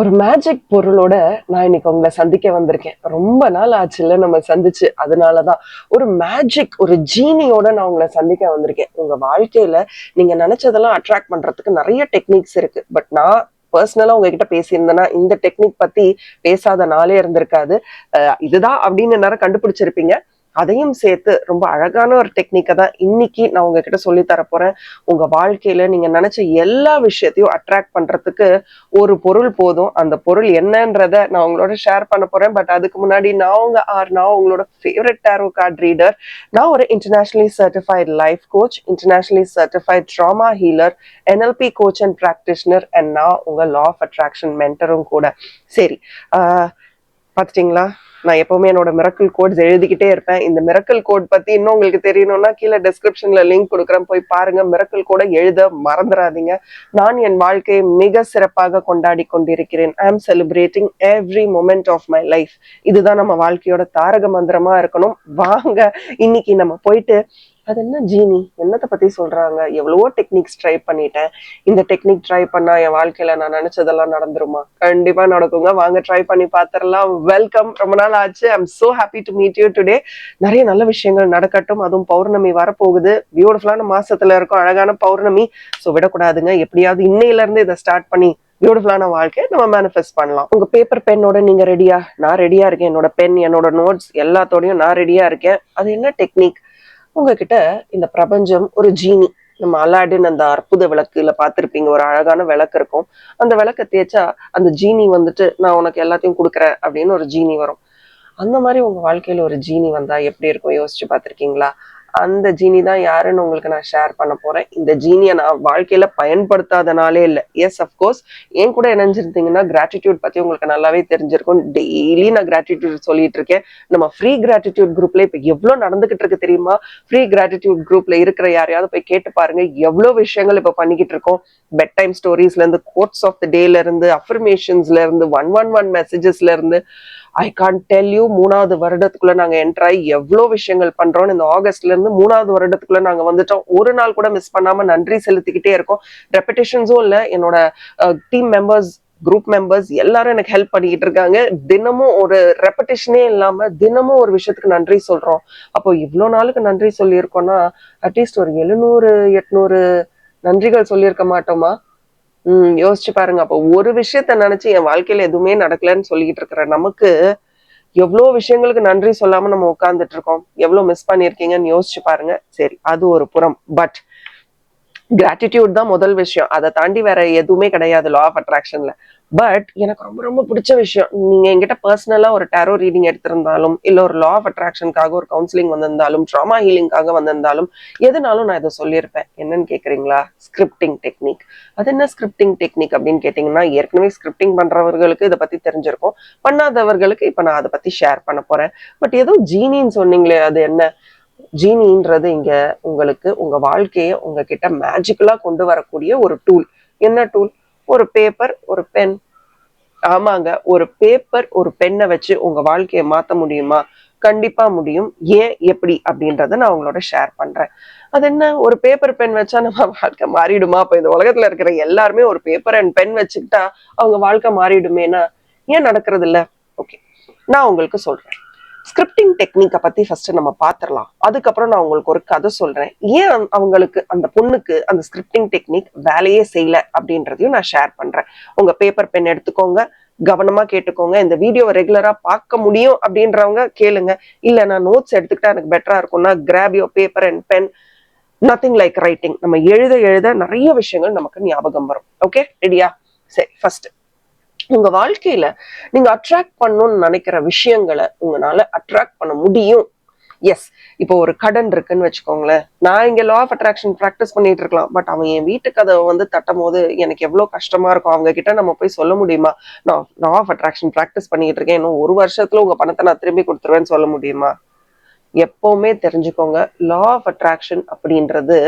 ஒரு மேஜிக் பொருளோட நான் இன்னைக்கு உங்களை சந்திக்க வந்திருக்கேன். ரொம்ப நாள் ஆச்சுல்ல நம்ம சந்திச்சு. அதனாலதான் ஒரு மேஜிக், ஒரு ஜீனியோட நான் உங்களை சந்திக்க வந்திருக்கேன். உங்க வாழ்க்கையில நீங்க நினைச்சதெல்லாம் அட்ராக்ட் பண்றதுக்கு நிறைய டெக்னிக்ஸ் இருக்கு. பட் நான் பர்சனலா உங்ககிட்ட பேசியிருந்தேன்னா இந்த டெக்னிக் பத்தி பேசாத நாளே இருந்திருக்காது. இதுதான் அப்படின்னு நேரம் கண்டுபிடிச்சிருப்பீங்க. அதையும் சேர்த்து ரொம்ப அழகான ஒரு டெக்னிக்கை தான் இன்னைக்கு நான் உங்ககிட்ட சொல்லி தர போறேன். உங்க வாழ்க்கையில நீங்க நினைச்ச எல்லா விஷயத்தையும் அட்ராக்ட் பண்றதுக்கு ஒரு பொருள் போதும். அந்த பொருள் என்னன்றத நான் உங்களோட ஷேர் பண்ண போறேன். பட் அதுக்கு முன்னாடி நான் உங்களோட ஃபேவரட் டேரோ கார்ட் ரீடர். நான் ஒரு internationally certified life coach, internationally certified drama healer, NLP coach and practitioner, and நான் உங்க லா ஆஃப் அட்ராக்ஷன் மென்டரும் கூட. சரி, பாத்துட்டீங்களா? நான் எப்பவுமே என்னோட மிரக்கல் கோட்ஸ் எழுதிக்கிட்டே இருப்பேன். இந்த மிரக்கல் கோட் பத்தி இன்னும் உங்களுக்கு தெரியணும்னா கீழே டிஸ்கிரிப்ஷன்ல லிங்க் கொடுக்குறேன், போய் பாருங்க. மிரக்கல் கோட எழுத மறந்துடாதீங்க. நான் என் வாழ்க்கையை மிக சிறப்பாக கொண்டாடி கொண்டிருக்கிறேன். I am celebrating every moment of my life. இதுதான் நம்ம வாழ்க்கையோட தாரக மந்திரமா இருக்கணும். வாங்க இன்னைக்கு நம்ம போயிட்டு, அது என்ன ஜீனி, என்னத்தை பத்தி சொல்றாங்க, எவ்வளவோ டெக்னிக்ஸ் ட்ரை பண்ணிட்டேன், இந்த டெக்னிக் ட்ரை பண்ணா என் வாழ்க்கையில நான் நினைச்சதெல்லாம் நடந்துருமா? கண்டிப்பா நடக்குங்க. வாங்க ட்ரை பண்ணி பாத்திரலாம். வெல்கம். ரொம்ப நாள் ஆச்சு. I am so happy to meet you today. நிறைய நல்ல விஷயங்கள் நடக்கட்டும். அதுவும் பௌர்ணமி வரப்போகுது. பியூட்டிஃபுல்லான மாசத்துல இருக்கும், அழகான பௌர்ணமி. ஸோ விடக்கூடாதுங்க. எப்படியாவது இன்னையில இருந்து இதை ஸ்டார்ட் பண்ணி பியூட்டிஃபுல்லான வாழ்க்கையை நம்ம மேனிஃபெஸ்ட் பண்ணலாம். உங்க பேப்பர் பென்னோட நீங்க ரெடியா? நான் ரெடியா இருக்கேன். என்னோட பென், என்னோட நோட்ஸ் எல்லாத்தோடையும் நான் ரெடியா இருக்கேன். அது என்ன டெக்னிக்? உங்ககிட்ட இந்த பிரபஞ்சம் ஒரு ஜீனி. நம்ம அலாடின் அந்த அற்புத விளக்குல பார்த்திருப்பீங்க, ஒரு அழகான விளக்கு இருக்கும். அந்த விளக்க தேய்ச்சா அந்த ஜீனி வந்துட்டு நான் உனக்கு எல்லாத்தையும் கொடுக்குறேன் அப்படின்னு ஒரு ஜீனி வரும். அந்த மாதிரி உங்க வாழ்க்கையில ஒரு ஜீனி வந்தா எப்படி இருக்கும் யோசிச்சு பார்த்திருக்கீங்களா? அந்த ஜீனி தான் யாருன்னு உங்களுக்கு நான் ஷேர் பண்ண போறேன். இந்த ஜீனியை நான் வாழ்க்கையில பயன்படுத்தாதனாலே இல்லை. எஸ், அஃப்கோர்ஸ் என் கூட இணைஞ்சிருந்தீங்கன்னா கிராட்டிடியூட் பத்தி உங்களுக்கு நல்லாவே தெரிஞ்சிருக்கும். டெய்லி நான் கிராட்டிடியூட் சொல்லிட்டு இருக்கேன். நம்ம ஃப்ரீ கிராட்டிடியூட் குரூப்ல இப்ப எவ்வளவு நடந்துகிட்டு இருக்கு தெரியுமா? ஃப்ரீ கிராட்டிடியூட் குரூப்ல இருக்கிற யாரையாவது போய் கேட்டு பாருங்க, எவ்வளவு விஷயங்கள் இப்ப பண்ணிக்கிட்டு இருக்கோம். பெட் டைம் ஸ்டோரிஸ்ல இருந்து, கோட்ஸ் ஆஃப் த டேல இருந்து, அஃபர்மேஷன்ஸ்ல இருந்து, 111 மெசேஜஸ்ல இருந்து, ஐ கான் டெல் யூ. 3வது வருடத்துக்குள்ள நாங்க என்டர் ஆகி எவ்வளவு விஷயங்கள் பண்றோம். இந்த ஆகஸ்ட்ல இருந்து 3வது வருடத்துக்குள்ள நாங்க வந்துட்டோம். ஒரு நாள் கூட மிஸ் பண்ணாம நன்றி செலுத்திக்கிட்டே இருக்கோம். ரெப்படேஷன்ஸும் இல்ல. என்னோட டீம் மெம்பர்ஸ், குரூப் மெம்பர்ஸ் எல்லாரும் எனக்கு ஹெல்ப் பண்ணிக்கிட்டு இருக்காங்க. தினமும் ஒரு ரெப்படேஷனே இல்லாம தினமும் ஒரு விஷயத்துக்கு நன்றி சொல்றோம். அப்போ இவ்வளவு நாளுக்கு நன்றி சொல்லியிருக்கோம்னா அட்லீஸ்ட் ஒரு 700 800 நன்றிகள் சொல்லியிருக்க மாட்டோமா? யோசிச்சு பாருங்க. அப்போ ஒரு விஷயத்த நினைச்சு என் வாழ்க்கையில எதுவுமே நடக்கலன்னு சொல்லிட்டு இருக்கிற நமக்கு எவ்வளவு விஷயங்களுக்கு நன்றி சொல்லாம நம்ம உட்கார்ந்துட்டு இருக்கோம். எவ்வளவு மிஸ் பண்ணிருக்கீங்கன்னு யோசிச்சு பாருங்க. சரி, அது ஒரு புறம். பட் கிராட்டிடியூட் தான் முதல் விஷயம். அதை தாண்டி வேற எதுவுமே கிடையாது லா ஆஃப் அட்ராக்ஷன்ல. பட் எனக்கு ரொம்ப ரொம்ப பிடிச்ச விஷயம், நீங்க என்கிட்ட பர்சனலா ஒரு டேரோ ரீடிங் எடுத்திருந்தாலும், இல்ல ஒரு லா ஆஃப் அட்ராக்ஷனுக்காக ஒரு கவுன்சிலிங் வந்திருந்தாலும், ட்ராமா ஹீலிங்காக வந்திருந்தாலும், எதுனாலும் நான் இதை சொல்லியிருப்பேன். என்னன்னு கேக்குறீங்களா? Scripting technique. அது என்ன ஸ்கிரிப்டிங் டெக்னிக் அப்படின்னு கேட்டீங்கன்னா, ஏற்கனவே ஸ்கிரிப்டிங் பண்றவர்களுக்கு இதை பத்தி தெரிஞ்சிருக்கும். பண்ணாதவர்களுக்கு இப்ப நான் அதை பத்தி ஷேர் பண்ண போறேன். பட் ஏதோ ஜீனின்னு சொன்னீங்களே, அது என்ன? ஜீனின்றது இங்க உங்களுக்கு உங்க வாழ்க்கையை உங்ககிட்ட மேஜிக்கலா கொண்டு வரக்கூடிய ஒரு டூல். என்ன டூல்? ஒரு பேப்பர், ஒரு பென். ஆமாங்க, ஒரு பேப்பர், ஒரு பெண்ணை வச்சு உங்க வாழ்க்கையை மாத்த முடியுமா? கண்டிப்பா முடியும். ஏன், எப்படி அப்படின்றத நான் உங்களோட ஷேர் பண்றேன். அது என்ன, ஒரு பேப்பர் பென் வச்சா நம்ம வாழ்க்கை மாறிடுமா? அப்ப இந்த உலகத்துல இருக்கிற எல்லாருமே ஒரு பேப்பர் அண்ட் பென் வச்சுக்கிட்டா அவங்க வாழ்க்கை மாறிடுமேனா? ஏன் நடக்கிறது இல்ல? ஓகே, நான் உங்களுக்கு சொல்றேன். ஸ்கிரிப்டிங் டெக்னிக்கை பத்தி ஃபர்ஸ்ட் நம்ம பாத்திரலாம். அதுக்கப்புறம் நான் உங்களுக்கு ஒரு கதை சொல்றேன். ஏன் அவங்களுக்கு, அந்த பொண்ணுக்கு அந்த ஸ்கிரிப்டிங் டெக்னிக் வேலையே செய்யல அப்படின்றதையும் நான் ஷேர் பண்றேன். உங்க பேப்பர் பென் எடுத்துக்கோங்க, கவனமா கேட்டுக்கோங்க. இந்த வீடியோவை ரெகுலரா பார்க்க முடியும் அப்படின்றவங்க கேளுங்க. இல்ல நான் நோட்ஸ் எடுத்துக்கிட்டா எனக்கு பெட்டரா இருக்கும்னா grab your paper and pen. Nothing like writing. நம்ம எழுத எழுத நிறைய விஷயங்கள் நமக்கு ஞாபகம் வரும். ஓகே, ரெடியா? சரி, ஃபர்ஸ்ட் உங்க வாழ்க்கையில நீங்க அட்ராக்ட் பண்ணணும்னு நினைக்கிற விஷயங்களை உங்களால அட்ராக்ட் பண்ண முடியும். எஸ், இப்போ ஒரு கடன் இருக்குன்னு வச்சுக்கோங்களேன். நான் இங்க லா ஆஃப் அட்ராக்ஷன் ப்ராக்டிஸ் பண்ணிட்டு இருக்கலாம். பட் அவன் என் வீட்டு கதவை வந்து தட்டும் போது எனக்கு எவ்வளவு கஷ்டமா இருக்கும். அவங்க கிட்ட நம்ம போய் சொல்ல முடியுமா, நான் லா ஆஃப் அட்ராக்ஷன் ப்ராக்டிஸ் பண்ணிட்டு இருக்கேன், இன்னும் ஒரு வருஷத்துல உங்க பணத்தை நான் திரும்பி கொடுத்துருவேன்னு சொல்ல முடியுமா? எப்பவுமே தெரிஞ்சுக்கோங்க, லா ஆஃப் அட்ராக்ஷன் அப்படின்றது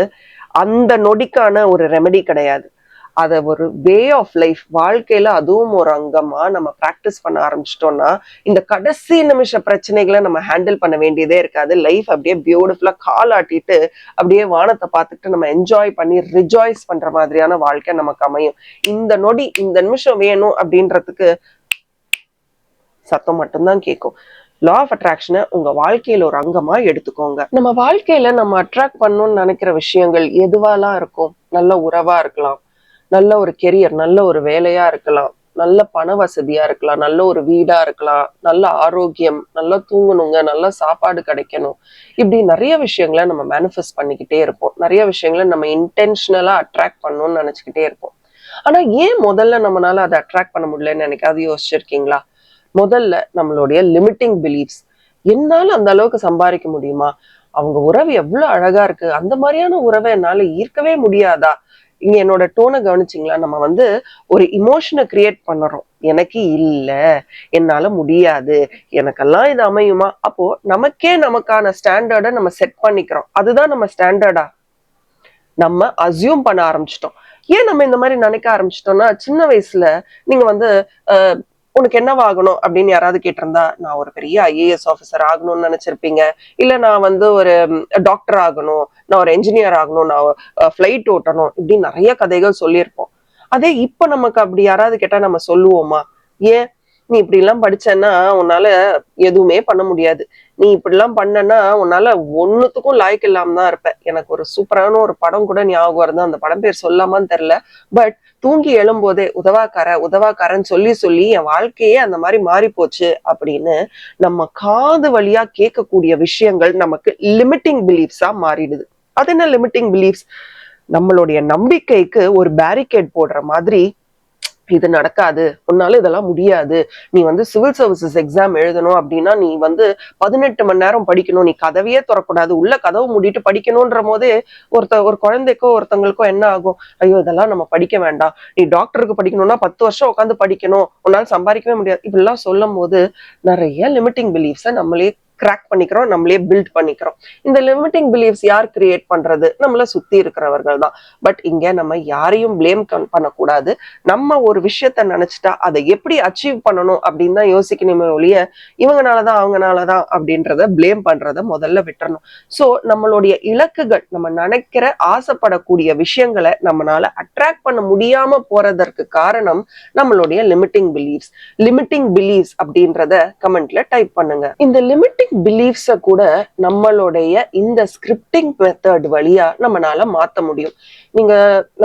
அந்த நொடிக்கான ஒரு ரெமெடி கிடையாது. அத ஒரு வே ஆஃப் லைஃப், வாழ்க்கையில அதுவும் ஒரு அங்கமா நம்ம பிராக்டிஸ் பண்ண ஆரம்பிச்சிட்டோம்னா இந்த கடைசி நிமிஷ பிரச்சனைகளை நம்ம ஹேண்டில் பண்ண வேண்டியதே இருக்காது. லைஃப் அப்படியே பியூட்டிஃபுல்லா கால் ஆட்டிட்டு அப்படியே வானத்தை பார்த்துட்டு நம்ம என்ஜாய் பண்ணி ரிஜாய்ஸ் பண்ற மாதிரியான வாழ்க்கை நமக்கு அமையும். இந்த நொடி இந்த நிமிஷம் வேணும் அப்படின்றதுக்கு சத்தம் மட்டும்தான் கேட்கும். லா ஆஃப் அட்ராக்ஷனை உங்க வாழ்க்கையில ஒரு அங்கமா எடுத்துக்கோங்க. நம்ம வாழ்க்கையில நம்ம அட்ராக்ட் பண்ணணும்னு நினைக்கிற விஷயங்கள் எதுவாலாம் இருக்கும்? நல்ல உறவா இருக்கலாம், நல்ல ஒரு கெரியர், நல்ல ஒரு வேலையா இருக்கலாம், நல்ல பண வசதியா இருக்கலாம், நல்ல ஒரு வீடா இருக்கலாம், நல்ல ஆரோக்கியம், நல்லா தூங்கணுங்க, நல்ல சாப்பாடு கிடைக்கணும். இப்படி நிறைய விஷயங்களை நம்ம மேனிஃபெஸ்ட் பண்ணிக்கிட்டே இருப்போம். நிறைய விஷயங்களை நம்ம இன்டென்ஷனலா அட்ராக்ட் பண்ணணும்னு நினைச்சுக்கிட்டே இருப்போம். ஆனா ஏன் முதல்ல நம்மளால அதை அட்ராக்ட் பண்ண முடியலன்னு என்னைக்காவது யோசிச்சிருக்கீங்களா? முதல்ல நம்மளுடைய லிமிட்டிங் பிலீஃப்ஸ். என்னால அந்த அளவுக்கு சம்பாதிக்க முடியுமா? அவங்க உறவு எவ்வளவு அழகா இருக்கு, அந்த மாதிரியான உறவை என்னால ஈர்க்கவே முடியாதா? இங்க என்னோட டோனை கவனிச்சிங்களா? நம்ம ஒரு இமோஷனை கிரியேட் பண்ணுறோம். எனக்கு இல்ல, என்னால முடியாது, எனக்கெல்லாம் இது அமையுமா? அப்போ நமக்கே நமக்கான ஸ்டாண்டர்டை நம்ம செட் பண்ணிக்கிறோம். அதுதான் நம்ம ஸ்டாண்டர்டா நம்ம அசியூம் பண்ண ஆரம்பிச்சிட்டோம். ஏன் நம்ம இந்த மாதிரி நினைக்க ஆரம்பிச்சிட்டோம்னா, சின்ன வயசுல நீங்க உனக்கு என்னவாகணும் அப்படின்னு யாராவது கேட்டிருந்தா, நான் ஒரு பெரிய ஐஏஎஸ் ஆஃபீஸர் ஆகணும்னு நினைச்சிருப்பீங்க. இல்ல நான் ஒரு டாக்டர் ஆகணும், நான் ஒரு என்ஜினியர் ஆகணும், நான் ஃபிளைட் ஓட்டணும், இப்படி நிறைய கதைகள் சொல்லியிருப்போம். அதே இப்ப நமக்கு அப்படி யாராவது கேட்டா நம்ம சொல்லுவோமா? ஏன் நீ இப்படி எல்லாம் படிச்சேன்னா உன்னால எதுவுமே பண்ண முடியாது, நீ இப்படி எல்லாம் பண்ணனா உன்னால ஒண்ணுத்துக்கும் லாய்க்கு இல்லாம தான் இருப்ப. எனக்கு ஒரு சூப்பரான ஒரு படம் கூட ஞாபகம் வருது, அந்த படம் பேர் சொல்லாமான்னு தெரியல. பட் தூங்கி எழும்போதே உதவாக்காரன்னு சொல்லி சொல்லி என் வாழ்க்கையே அந்த மாதிரி மாறி போச்சு அப்படின்னு நம்ம காது வழியா கேட்கக்கூடிய விஷயங்கள் நமக்கு லிமிட்டிங் பிலீஃப்ஸா மாறிடுது. அது என்ன லிமிட்டிங் பிலீஃப்ஸ்? நம்மளுடைய நம்பிக்கைக்கு ஒரு பேரிகேட் போடுற மாதிரி, இது நடக்காது, உன்னால இதெல்லாம் முடியாது, நீ சிவில் சர்வீசஸ் எக்ஸாம் எழுதணும் அப்படின்னா நீ 18 மணி நேரம் படிக்கணும், நீ கதவையே திறக்கூடாது, உள்ள கதவு மூடிட்டு படிக்கணும்ன்ற போதே ஒரு குழந்தைக்கோ ஒருத்தவங்களுக்கோ என்ன ஆகும்? ஐயோ இதெல்லாம் நம்ம படிக்க வேண்டாம், நீ டாக்டருக்கு படிக்கணும்னா 10 வருஷம் உட்காந்து படிக்கணும், உன்னால சம்பாதிக்கவே முடியாது, இப்படிலாம் சொல்லும் போது நிறைய லிமிட்டிங் பிலீஃப்ஸை நம்மளே கிராக் பண்ணிக்கிறோம், நம்மளே பில்ட் பண்ணிக்கிறோம். இந்த லிமிட்டிங் பிலீஃப்ஸ் யார் கிரியேட் பண்றது? நம்மள சுத்தி இருக்கிறவர்கள் தான். பட் இங்க நம்ம யாரையும் பிளேம் பண்ணக்கூடாது. நம்ம ஒரு விஷயத்த நினைச்சிட்டா அதை எப்படி அச்சீவ் பண்ணணும் அப்படின்னு தான் யோசிக்கணுமே ஒழிய இவங்கனாலதான் அவங்கனாலதான் அப்படின்றத பிளேம் பண்றத முதல்ல விட்டுறணும். சோ நம்மளுடைய இலக்குகள், நம்ம நினைக்கிற ஆசைப்படக்கூடிய விஷயங்களை நம்மளால அட்ராக்ட் பண்ண முடியாம போறதற்கு காரணம் நம்மளுடைய லிமிட்டிங் பிலீஃப்ஸ். லிமிட்டிங் பிலீஃப்ஸ் அப்படின்றத கமெண்ட்ல டைப் பண்ணுங்க. இந்த லிமிட்டிங் பிலீஃப்ஸ கூட நம்மளுடைய இந்த ஸ்கிரிப்டிங் மெத்தட் வழியா நம்மளால மாத்த முடியும். நீங்க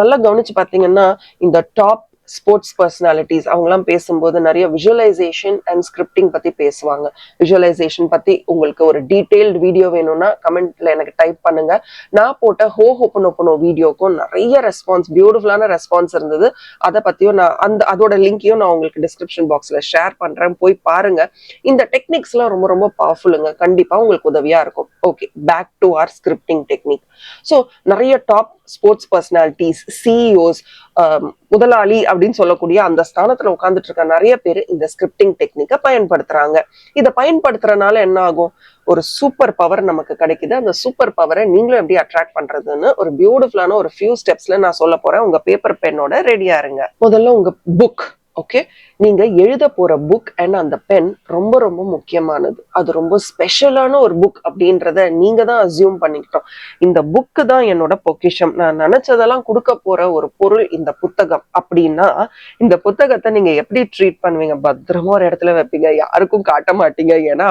நல்லா கவனிச்சு பாத்தீங்கன்னா, இந்த டாப் ஸ்போர்ட்ஸ் பர்சனாலிட்டிஸ் அவங்கலாம் பேசும்போது நிறைய விஷுவலைசேஷன் அண்ட் ஸ்கிரிப்டிங் பத்தி பேசுவாங்க. விஷுவலைசேஷன் பத்தி உங்களுக்கு ஒரு டீடைல்டு வீடியோ வேணும்னா கமெண்ட்ல எனக்கு டைப் பண்ணுங்க. நான் போட்ட ஹோஹோபனோபனோ வீடியோக்கும் நிறைய ரெஸ்பான்ஸ், பியூட்டிஃபுல்லான ரெஸ்பான்ஸ் இருந்தது. அதை பத்தியும் நான் அதோட லிங்கையும் நான் உங்களுக்கு டிஸ்கிரிப்ஷன் பாக்ஸ்ல ஷேர் பண்றேன், போய் பாருங்க. இந்த டெக்னிக்ஸ் எல்லாம் ரொம்ப ரொம்ப பவர்ஃபுல்லுங்க, கண்டிப்பா உங்களுக்கு உதவியா இருக்கும். Okay, back to our scripting technique. So நிறைய டாப் ஸ்போர்ட்ஸ் பர்சனாலிட்டிஸ், சிஇஓஸ், முதலாளி அப்படின்னு சொல்லக்கூடிய அந்த ஸ்தானத்துல உட்கார்ந்துட்டு இருக்க நிறைய பேர் இந்த ஸ்கிரிப்டிங் டெக்னிக்கை பயன்படுத்துறாங்க. இதை பயன்படுத்துறதுனால என்ன ஆகும்? ஒரு சூப்பர் பவர் நமக்கு கிடைக்குது. அந்த சூப்பர் பவரை நீங்களும் எப்படி அட்ராக்ட் பண்றதுன்னு ஒரு பியூட்டிஃபுல்லான ஒரு ஃபியூ ஸ்டெப்ஸ்ல நான் சொல்ல போறேன். உங்க பேப்பர் பென்னோட ரெடியா இருங்க. முதல்ல உங்க புக், ஓகே, நீங்க எழுத போற புக் அண்ட் அந்த பென் ரொம்ப ரொம்ப முக்கியமானது. அது ரொம்ப ஸ்பெஷலான ஒரு புக் அப்படின்றத நீங்க தான் அசியூம் பண்ணிக்கிட்டோம். இந்த புக்கு தான் என்னோட பொக்கிஷம், நான் நினைச்சதெல்லாம் கொடுக்க போற ஒரு பொருள் இந்த புத்தகம் அப்படின்னா, இந்த புத்தகத்தை நீங்க எப்படி ட்ரீட் பண்ணுவீங்க? பத்திரமா ஒரு இடத்துல வைப்பீங்க, யாருக்கும் காட்ட மாட்டீங்க. ஏன்னா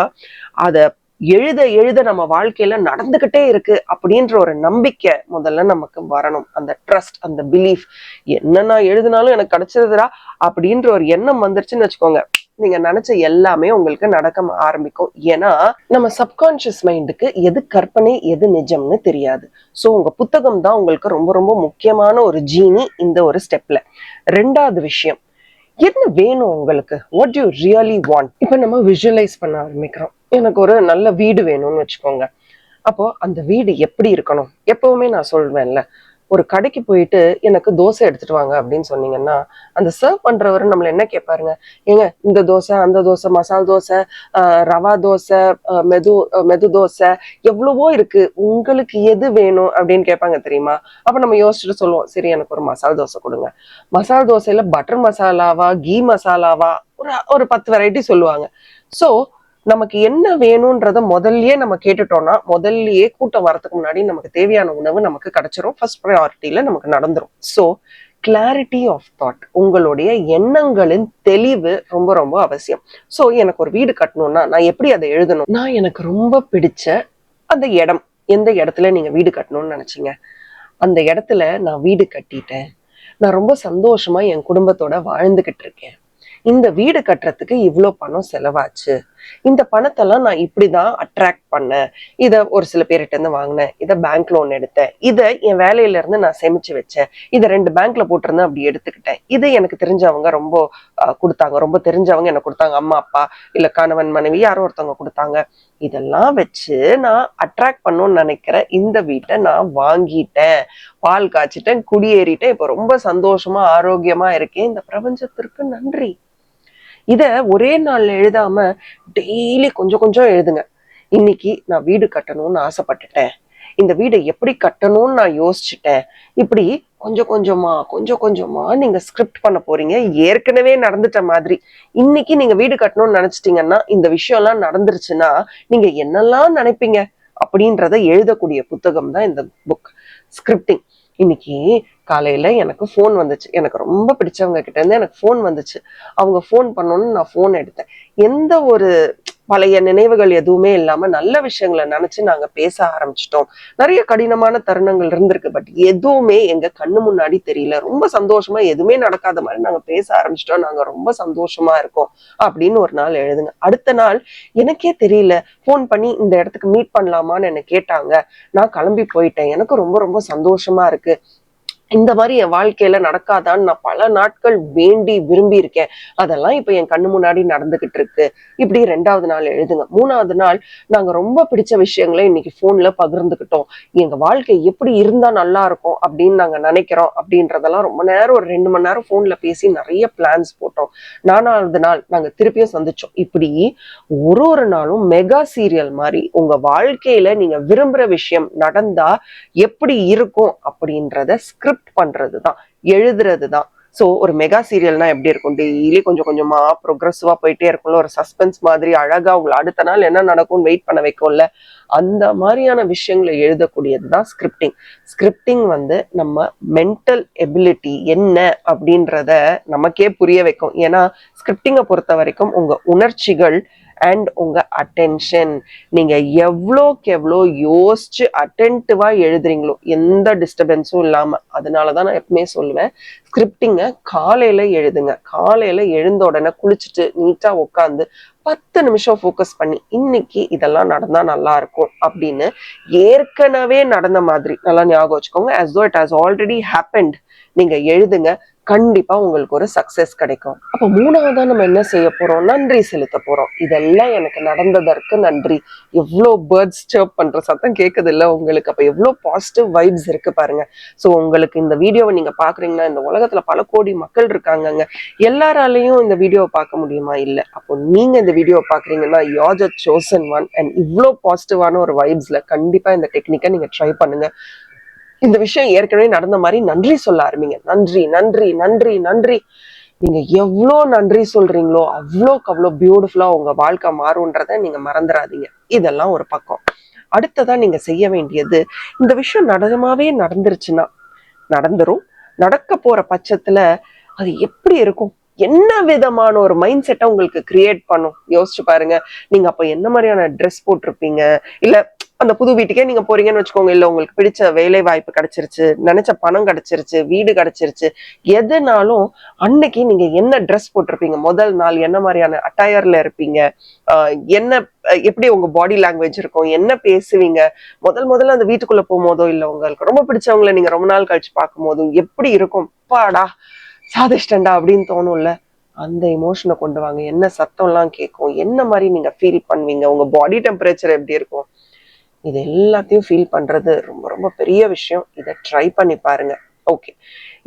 அத எழுத எழுத நம்ம வாழ்க்கையில நடந்துகிட்டே இருக்கு அப்படின்ற ஒரு நம்பிக்கை முதல்ல நமக்கு வரணும். அந்த ட்ரஸ்ட், அந்த பிலீஃப், என்ன நான் எழுதினாலும் எனக்கு கிடைச்சிருதுடா அப்படின்ற ஒரு எண்ணம் வந்துருச்சுன்னு வச்சுக்கோங்க, நீங்க நினைச்ச எல்லாமே உங்களுக்கு நடக்க ஆரம்பிக்கும். ஏன்னா நம்ம சப்கான்சியஸ் மைண்டுக்கு எது கற்பனை எது நிஜம்னு தெரியாது. சோ உங்க புத்தகம் தான் உங்களுக்கு ரொம்ப ரொம்ப முக்கியமான ஒரு ஜீனி இந்த ஒரு ஸ்டெப்ல. ரெண்டாவது விஷயம், என்ன வேணும் உங்களுக்கு? What you really want? இப்ப நம்ம விஷுவலைஸ் பண்ண ஆரம்பிக்கிறோம். எனக்கு ஒரு நல்ல வீடு வேணும்னு வச்சுக்கோங்க. அப்போ அந்த வீடு எப்படி இருக்கணும்? எப்பவுமே நான் சொல்வேன்ல, ஒரு கடைக்கு போயிட்டு எனக்கு தோசை எடுத்துட்டு வாங்க அப்படின்னு சொன்னீங்கன்னா அந்த சர்வ் பண்றவர் நம்மள என்ன கேட்பாருங்க, ஏங்க இந்த தோசை அந்த தோசை மசால் தோசை ரவா தோசை மெது தோசை எவ்வளவோ இருக்கு, உங்களுக்கு எது வேணும் அப்படின்னு கேட்பாங்க தெரியுமா. அப்ப நம்ம யோசிச்சுட்டு சொல்லுவோம், சரி எனக்கு ஒரு மசால் தோசை கொடுங்க. மசால் தோசையில பட்டர் மசாலாவா கீ மசாலாவா ஒரு ஒரு 10 வெரைட்டி சொல்லுவாங்க. சோ நமக்கு என்ன வேணும்ன்றத முதல்லயே நம்ம கேட்டுட்டோம்னா முதல்லயே கூட்டம் வரதுக்கு முன்னாடி நமக்கு தேவையான உணவு நமக்கு கிடைச்சிரும். ஃபர்ஸ்ட் ப்ரையாரிட்டியில நமக்கு நடந்துரும். சோ கிளாரிட்டி ஆஃப் தாட், உங்களுடைய எண்ணங்களின் தெளிவு ரொம்ப ரொம்ப அவசியம். சோ எனக்கு ஒரு வீடு கட்டணும்னா நான் எப்படி அதை எழுதணும், நான் எனக்கு ரொம்ப பிடிச்ச அந்த இடம், எந்த இடத்துல நீங்க வீடு கட்டணும்னு நினைச்சீங்க அந்த இடத்துல நான் வீடு கட்டிட்டேன், நான் ரொம்ப சந்தோஷமா என் குடும்பத்தோட வாழ்ந்துகிட்டு இருக்கேன், இந்த வீடு கட்டுறதுக்கு இவ்வளோ பணம் செலவாச்சு, இந்த பணத்தெல்லாம் நான் இப்படிதான் அட்ராக்ட் பண்ணேன், இத ஒரு சில பேர்கிட்ட இருந்து வாங்கினேன், இதை பேங்க் லோன் எடுத்தேன், இதை என் வேலையில இருந்து நான் சேமிச்சு வச்சேன், இதை 2 பேங்க்ல போட்டிருந்தேன் அப்படி எடுத்துக்கிட்டேன், இது எனக்கு தெரிஞ்சவங்க ரொம்ப கொடுத்தாங்க, ரொம்ப தெரிஞ்சவங்க எனக்கு கொடுத்தாங்க, அம்மா அப்பா இல்ல கணவன் மனைவி யாரோ ஒருத்தவங்க கொடுத்தாங்க, இதெல்லாம் வச்சு நான் அட்ராக்ட் பண்ணணும்னு நினைக்கிற இந்த வீட்டை நான் வாங்கிட்டேன், பால் காய்ச்சிட்டேன், குடியேறிட்டேன், இப்ப ரொம்ப சந்தோஷமா ஆரோக்கியமா இருக்கேன், இந்த பிரபஞ்சத்திற்கு நன்றி. இத ஒரே நாள்ல எழுதாம டெய்லி கொஞ்சம் கொஞ்சம் எழுதுங்க. இன்னைக்கு நான் வீடு கட்டணும்னு ஆசைப்பட்டுட்டேன், இந்த வீடை எப்படி கட்டணும்னு நான் யோசிச்சுட்டேன், இப்படி கொஞ்சம் கொஞ்சமா நீங்க ஸ்கிரிப்ட் பண்ண போறீங்க. ஏற்கனவே நடந்துட்ட மாதிரி இன்னைக்கு நீங்க வீடு கட்டணும்னு நினைச்சிட்டீங்கன்னா இந்த விஷயம் எல்லாம் நடந்துருச்சுன்னா நீங்க என்னெல்லாம் நினைப்பீங்க அப்படின்றத எழுதக்கூடிய புத்தகம் தான் இந்த புக் ஸ்கிரிப்டிங். இன்னைக்கு காலையில எனக்கு போன் வந்துச்சு, எனக்கு ரொம்ப பிடிச்சவங்க கிட்ட இருந்து எனக்கு போன் வந்துச்சு, அவங்க போன் பண்ணணும்னு நான் போன் எடுத்தேன். எந்த ஒரு பழைய நினைவுகள் எதுவுமே இல்லாம நல்ல விஷயங்களை நினைச்சு நாங்க பேச ஆரம்பிச்சிட்டோம். நிறைய கடினமான தருணங்கள் இருந்திருக்கு, பட் எதுவுமே எங்க கண்ணு முன்னாடி தெரியல, ரொம்ப சந்தோஷமா எதுவுமே நடக்காத மாதிரி நாங்க பேச ஆரம்பிச்சிட்டோம், நாங்க ரொம்ப சந்தோஷமா இருக்கோம் அப்படின்னு ஒரு நாள் எழுதுங்க. அடுத்த நாள் எனக்கே தெரியல, போன் பண்ணி இந்த இடத்துக்கு மீட் பண்ணலாமான்னு என்ன கேட்டாங்க, நான் கிளம்பி போயிட்டேன், எனக்கு ரொம்ப ரொம்ப சந்தோஷமா இருக்கு, இந்த மாதிரி என் வாழ்க்கையில நடக்காதான்னு நான் பல நாட்கள் வேண்டி விரும்பி இருக்கேன், அதெல்லாம் இப்ப என் கண்ணு முன்னாடி நடந்துகிட்டு இருக்கு. இப்படி 2வது நாள் எழுதுங்க. 3வது நாள் நாங்க ரொம்ப பிடிச்ச விஷயங்களை இன்னைக்கு போன்ல பகிர்ந்துகிட்டோம், எங்க வாழ்க்கை எப்படி இருந்தா நல்லா இருக்கும் அப்படின்னு நாங்க நினைக்கிறோம் அப்படின்றதெல்லாம் ரொம்ப நேரம் ஒரு 2 மணி நேரம் போன்ல பேசி நிறைய பிளான்ஸ் போட்டோம். 4வது நாள் நாங்க திருப்பியும் சந்திச்சோம். இப்படி ஒரு நாளும் மெகா சீரியல் மாதிரி உங்க வாழ்க்கையில நீங்க விரும்புற விஷயம் நடந்தா எப்படி இருக்கும் அப்படின்றத ஸ்கிரிப்ட் பண்றதுதான், எழுதுறதுதான். சோ ஒரு மெகா சீரியல்னா எப்படி இருக்கும், டெய்லி கொஞ்சம் கொஞ்சமா ப்ரோக்ரஸிவா போயிட்டே இருக்கும்ல, ஒரு சஸ்பென்ஸ் மாதிரி அழகா உங்களை அடுத்த நாள் என்ன நடக்கும்னு வெயிட் பண்ண வைக்கும்ல, அந்த மாதிரியான விஷயங்களை எழுதக்கூடியதுதான் ஸ்கிரிப்டிங். ஸ்கிரிப்டிங் நம்ம மென்டல் எபிலிட்டி என்ன அப்படின்றத நமக்கே புரிய வைக்கும். ஏன்னா ஸ்கிரிப்டிங்கை பொறுத்த வரைக்கும் உங்க உணர்ச்சிகள் அண்ட் உங்க அட்டென்ஷன், நீங்க எவ்வளோக்கு எவ்வளோ யோசிச்சு அட்டென்டிவா எழுதுறீங்களோ எந்த டிஸ்டர்பன்ஸும் இல்லாம, அதனாலதான் நான் எப்பவுமே சொல்லுவேன் ஸ்கிரிப்டிங்க காலையில எழுதுங்க. காலையில எழுந்த உடனே குளிச்சுட்டு நீட்டா உட்காந்து 10 நிமிஷம் ஃபோக்கஸ் பண்ணி இன்னைக்கு இதெல்லாம் நடந்தா நல்லா இருக்கும் அப்படின்னு ஏற்கனவே நடந்த மாதிரி நல்லா ஞாபகம் வச்சுக்கோங்க, as though it has already happened, நீங்க எழுதுங்க. கண்டிப்பா உங்களுக்கு ஒரு சக்சஸ் கிடைக்கும். அப்ப 3வதா நம்ம என்ன செய்ய போறோம், நன்றி செலுத்த போறோம். இதெல்லாம் எனக்கு நடந்ததற்கு நன்றி. எவ்வளோ பேர்ட்ஸ் சர்ப் பண்ற சத்தம் கேட்குது இல்ல உங்களுக்கு, அப்ப எவ்வளோ பாசிட்டிவ் வைப்ஸ் இருக்கு பாருங்க. சோ உங்களுக்கு இந்த வீடியோவை நீங்க பாக்குறீங்கன்னா, இந்த உலகத்துல பல கோடி மக்கள் இருக்காங்கங்க, எல்லாராலையும் இந்த வீடியோவை பார்க்க முடியுமா, இல்ல. அப்போ நீங்க இந்த வீடியோவை பாக்குறீங்கன்னா you are the chosen one, and இவ்வளோ பாசிட்டிவான ஒரு வைப்ஸ்ல கண்டிப்பா இந்த டெக்னிக்கை நீங்க ட்ரை பண்ணுங்க. இந்த விஷயம் ஏற்கனவே நடந்த மாதிரி நன்றி சொல்ல ஆரம்பிங்க. நன்றி நன்றி நன்றி நன்றி. நீங்க எவ்வளோ நன்றி சொல்றீங்களோ அவ்வளோக்கு அவ்வளோ பியூட்டிஃபுல்லா உங்க வாழ்க்கை மாறும்ன்றத நீங்க மறந்துடாதீங்க. இதெல்லாம் ஒரு பக்கம். அடுத்ததான் நீங்க செய்ய வேண்டியது, இந்த விஷயம் நிஜமாவே நடந்துருச்சுன்னா, நடந்துரும், நடக்க போற பட்சத்துல அது எப்படி இருக்கும், என்ன விதமான ஒரு மைண்ட் செட்டை உங்களுக்கு கிரியேட் பண்ணும் யோசிச்சு பாருங்க. நீங்க அப்ப என்ன மாதிரியான ட்ரெஸ் போட்டிருப்பீங்க, இல்ல அந்த புது வீட்டுக்கே நீங்க போறீங்கன்னு வச்சுக்கோங்க, இல்ல உங்களுக்கு பிடிச்ச வேலை வாய்ப்பு கிடைச்சிருச்சு, நினைச்ச பணம் கிடைச்சிருச்சு, வீடு கிடைச்சிருச்சு, எதுனாலும் அன்னைக்கு நீங்க என்ன ட்ரெஸ் போட்டிருப்பீங்க, முதல் நாள் என்ன மாதிரியான அட்டையர்ல இருப்பீங்க, என்ன எப்படி உங்க பாடி லாங்குவேஜ் இருக்கும், என்ன பேசுவீங்க, முதல்ல அந்த வீட்டுக்குள்ள போகும்போதோ இல்ல உங்களுக்கு ரொம்ப பிடிச்சவங்களை நீங்க ரொம்ப நாள் கழிச்சு பார்க்கும் போதும் எப்படி இருக்கும், பாடா சாதிஷ்டண்டா அப்படின்னு தோணும்ல, அந்த எமோஷனை கொண்டு வாங்க. என்ன சத்தம் எல்லாம் கேட்கும், என்ன மாதிரி நீங்க ஃபீல் பண்ணுவீங்க, உங்க பாடி டெம்பரேச்சர் எப்படி இருக்கும், இது எல்லாத்தையும் ஃபீல் பண்றது ரொம்ப ரொம்ப பெரிய விஷயம். இதை ட்ரை பண்ணி பாருங்க. ஓகே,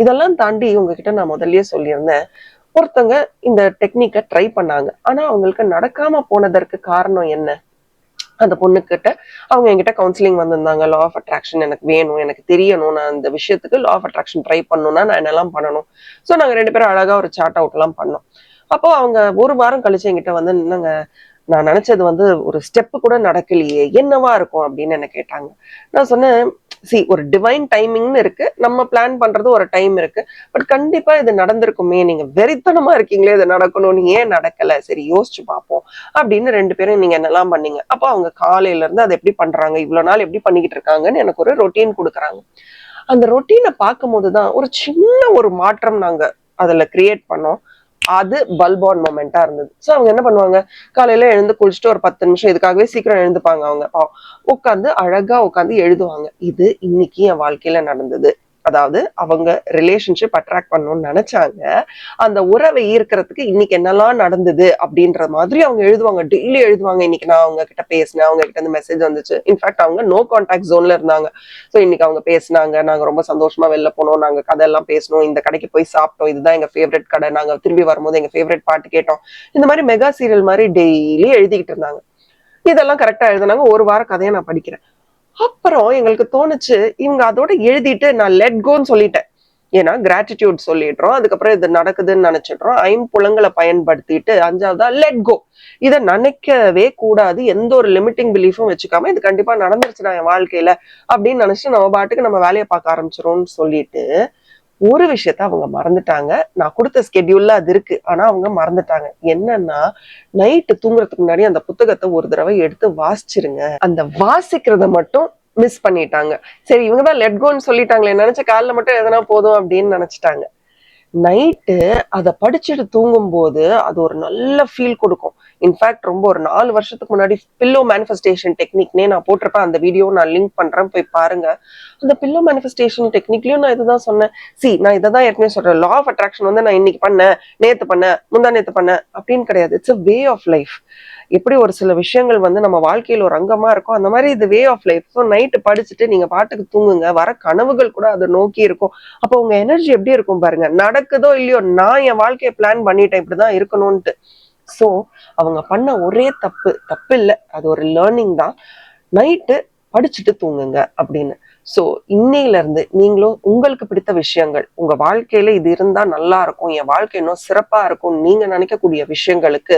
இதெல்லாம் தாண்டி உங்ககிட்ட நான் முதல்லயே சொல்லியிருந்தேன், ஒருத்தங்க இந்த டெக்னிக்கை ட்ரை பண்ணாங்க, ஆனா அவங்களுக்கு நடக்காம போனதற்கு காரணம் என்ன? அந்த பொண்ணுகிட்ட அவங்க என்கிட்ட கவுன்சிலிங் வந்திருந்தாங்க. லா ஆஃப் அட்ராக்ஷன் எனக்கு வேணும், எனக்கு தெரியணும், நான் இந்த விஷயத்துக்கு லா ஆஃப் அட்ராக்ஷன் ட்ரை பண்ணணும்னா நான் என்னெல்லாம் பண்ணணும். ஸோ நாங்க 2 பேரும் அழகா ஒரு சார்ட் அவுட் எல்லாம் பண்ணோம். அப்போ அவங்க 1 வாரம் கழிச்சு என்கிட்ட வந்து, என்னங்க நான் நினைச்சது வந்து ஒரு ஸ்டெப்பு கூட நடக்கலையே, என்னவா இருக்கும் அப்படின்னு என்ன கேட்டாங்க. நான் சொன்னேன், ஒரு டிவைன் டைமிங்னு இருக்கு, நம்ம பிளான் பண்றது ஒரு டைம் இருக்கு, பட் கண்டிப்பா இது நடந்திருக்குமே, நீங்க வெறித்தனமா இருக்கீங்களே இது நடக்கணும்னு, ஏன் நடக்கல, சரி யோசிச்சு பார்ப்போம் அப்படின்னு 2 பேரும் நீங்க என்னெல்லாம் பண்ணீங்க. அப்போ அவங்க காலையில இருந்து அதை எப்படி பண்றாங்க, இவ்வளவு நாள் எப்படி பண்ணிக்கிட்டு இருக்காங்கன்னு எனக்கு ஒரு ரொட்டீன் கொடுக்குறாங்க. அந்த ரொட்டீனை பார்க்கும் போதுதான் ஒரு சின்ன ஒரு மாற்றம் நாங்க அதுல கிரியேட் பண்ணோம். அது பல்பான் மொமெண்டா இருந்தது. சோ அவங்க என்ன பண்ணுவாங்க, காலையில எழுந்து குளிச்சுட்டு ஒரு 10 நிமிஷம், இதுக்காகவே சீக்கிரம் எழுந்துப்பாங்க அவங்க, உட்காந்து அழகா உட்காந்து எழுதுவாங்க, இது இன்னைக்கு என் வாழ்க்கையில நடந்தது. அதாவது அவங்க ரிலேஷன்ஷிப் அட்ராக்ட் பண்ணணும்னு நினைச்சாங்க, அந்த உறவை ஈர்க்கிறதுக்கு இன்னைக்கு என்னெல்லாம் நடந்தது அப்படின்ற மாதிரி அவங்க எழுதுவாங்க. டெய்லி எழுதுவாங்க, இன்னைக்கு நான் அவங்க கிட்ட பேசினேன், அவங்க கிட்ட இருந்து மெசேஜ் வந்துச்சு. இன்ஃபேக்ட் அவங்க நோ கான்டாக்ட் ஜோன்ல இருந்தாங்க. ஸோ இன்னைக்கு அவங்க பேசினாங்க, நாங்க ரொம்ப சந்தோஷமா வெளில போனோம், நாங்க கதையெல்லாம் பேசணும், இந்த கடைக்கு போய் சாப்பிட்டோம், இதுதான் எங்க ஃபேவரட் கடை, நாங்க திரும்பி வரும்போது எங்க ஃபேவரட் பாட்டு கேட்டோம். இந்த மாதிரி மெகா சீரியல் மாதிரி டெய்லி எழுதிக்கிட்டு இருந்தாங்க. இதெல்லாம் கரெக்டா எழுதுனாங்க. 1 வார கதையை நான் படிக்கிறேன். அப்புறம் எங்களுக்கு தோணுச்சு, இவங்க அதோட எழுதிட்டு நான் லெட் கோன்னு சொல்லிட்டேன். ஏன்னா கிராட்டிடியூட் சொல்லிடுறோம், அதுக்கப்புறம் இது நடக்குதுன்னு நினைச்சிடுறோம், 5 புலங்களை பயன்படுத்திட்டு 5வதா லெட் கோ. இதை நினைக்கவே கூடாது, எந்த ஒரு லிமிட்டிங் பிலீஃபும் வச்சுக்காம இது கண்டிப்பா நடந்துருச்சுடா என் வாழ்க்கையில அப்படின்னு நினைச்சு நம்ம பாட்டுக்கு நம்ம வேலையை பார்க்க ஆரம்பிச்சிரோம்னு சொல்லிட்டு ஒரு விஷயத்த அவங்க மறந்துட்டாங்க. நான் கொடுத்த ஸ்கெட்யூல்ல அது இருக்கு, ஆனா அவங்க மறந்துட்டாங்க. என்னன்னா, நைட்டு தூங்குறதுக்கு முன்னாடி அந்த புத்தகத்தை ஒரு தடவை எடுத்து வாசிச்சிருங்க. அந்த வாசிக்கிறத மட்டும் மிஸ் பண்ணிட்டாங்க. சரி, இவங்கதான் லெட் கோன்னு சொல்லிட்டாங்களே, நினைச்ச காலைல மட்டும் எதனா போதும் அப்படின்னு நினைச்சிட்டாங்க. நைட்டு அதை படிச்சுட்டு தூங்கும் போது அது ஒரு நல்ல ஃபீல் கொடுக்கும். இன்ஃபேக்ட் ரொம்ப ஒரு 4 வருஷத்துக்கு முன்னாடி பில்லோ மேனிஃபெஸ்டேஷன் டெக்னிக்னே நான் போட்டிருப்பேன், அந்த வீடியோ நான் லிங்க் பண்றேன், போய் பாருங்க. அந்த பில்லோ மேனிஃபெஸ்டேஷன் டெக்னிக்லயும் நான் இதுதான் சொன்னேன். நான் இதை தான் ஏற்கனவே சொல்றேன், லா ஆஃப் அட்ராக்ஷன் வந்து நான் இன்னைக்கு பண்ணேன், நேத்து பண்ணேன், முந்தா நேத்து பண்ணேன் அப்படின்னு கிடையாது. It's a way of life. எப்படி ஒரு சில விஷயங்கள் வந்து நம்ம வாழ்க்கையில ஒரு அங்கமா இருக்கும், அந்த மாதிரி இது way of life. So night படிச்சுட்டு நீங்க பாட்டுக்கு தூங்குங்க, வர கனவுகள் கூட அதை நோக்கி இருக்கும். அப்போ உங்க எனர்ஜி எப்படி இருக்கும் பாருங்க. நடக்குதோ இல்லையோ, நான் என் வாழ்க்கையை பிளான் பண்ணிட்டேன் இப்படிதான் இருக்கணும்ட்டு. சோ அவங்க பண்ண ஒரே தப்பு இல்ல, அது ஒரு லேர்னிங் தான், நைட்டு படிச்சுட்டு தூங்குங்க அப்படின்னு. சோ இன்னையில இருந்து நீங்களும் உங்களுக்கு பிடித்த விஷயங்கள், உங்க வாழ்க்கையில இது இருந்தா நல்லா இருக்கும், என் வாழ்க்கை இன்னும் சிறப்பா இருக்கும் நீங்க நினைக்கக்கூடிய விஷயங்களுக்கு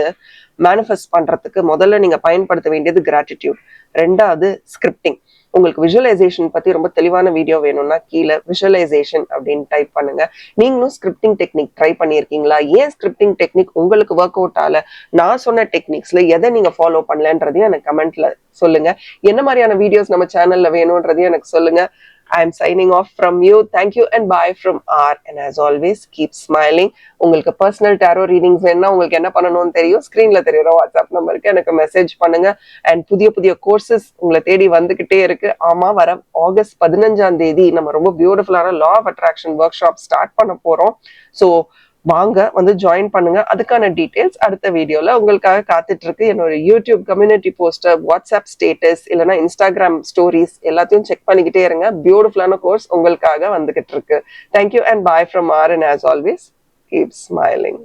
மேனிஃபெஸ்ட் பண்றதுக்கு முதல்ல நீங்க பயன்படுத்த வேண்டியது கிராட்டிடியூட். 2வது ஸ்கிரிப்டிங். உங்களுக்கு விஷுவலைசேஷன் பத்தி ரொம்ப தெளிவான வீடியோ வேணும்னா கீழே விஷுவலைசேஷன் அப்படின்னு டைப் பண்ணுங்க. நீங்களும் ஸ்கிரிப்டிங் டெக்னிக் ட்ரை பண்ணியிருக்கீங்களா? ஏன் ஸ்கிரிப்டிங் டெக்னிக் உங்களுக்கு ஒர்க் அவுட் ஆகல? நான் சொன்ன டெக்னிக்ஸ்ல எதை நீங்க ஃபாலோ பண்ணலன்றதையும் எனக்கு கமெண்ட்ல சொல்லுங்க. என்ன மாதிரியான வீடியோஸ் நம்ம சேனல்ல வேணும்ன்றதையும் எனக்கு சொல்லுங்க. I am signing off from you. Thank you and bye from R. And as always, keep smiling. உங்களுக்கு பர்சனல் டாரோ ரீடிங்ஸ் வேணும்னா உங்களுக்கு என்ன பண்ணணும்னு தெரியும், ஸ்கிரீன்ல தெரியுற வாட்ஸ்அப் நம்பருக்கு எனக்கு மெசேஜ் பண்ணுங்க. அண்ட் புதிய புதிய கோர்சஸ் உங்களை தேடி வந்துகிட்டே இருக்கு. ஆமா, வர ஆகஸ்ட் 15ஆம் தேதி நம்ம ரொம்ப பியூட்டிஃபுல்லான law of attraction workshop start பண்ண போறோம். ஸோ வாங்க, வந்து ஜாயின் பண்ணுங்க. அதுக்கான டீடைல்ஸ் அடுத்த வீடியோல உங்களுக்காக காத்துட்டு இருக்கு. என்னோட YouTube community poster, WhatsApp status, இல்லைன்னா இன்ஸ்டாகிராம் ஸ்டோரிஸ் எல்லாத்தையும் செக் பண்ணிக்கிட்டே இருங்க. பியூட்டிஃபுல்லான கோர்ஸ் உங்களுக்காக வந்துகிட்டு இருக்கு. Thank you and bye from R. And as always, keep smiling.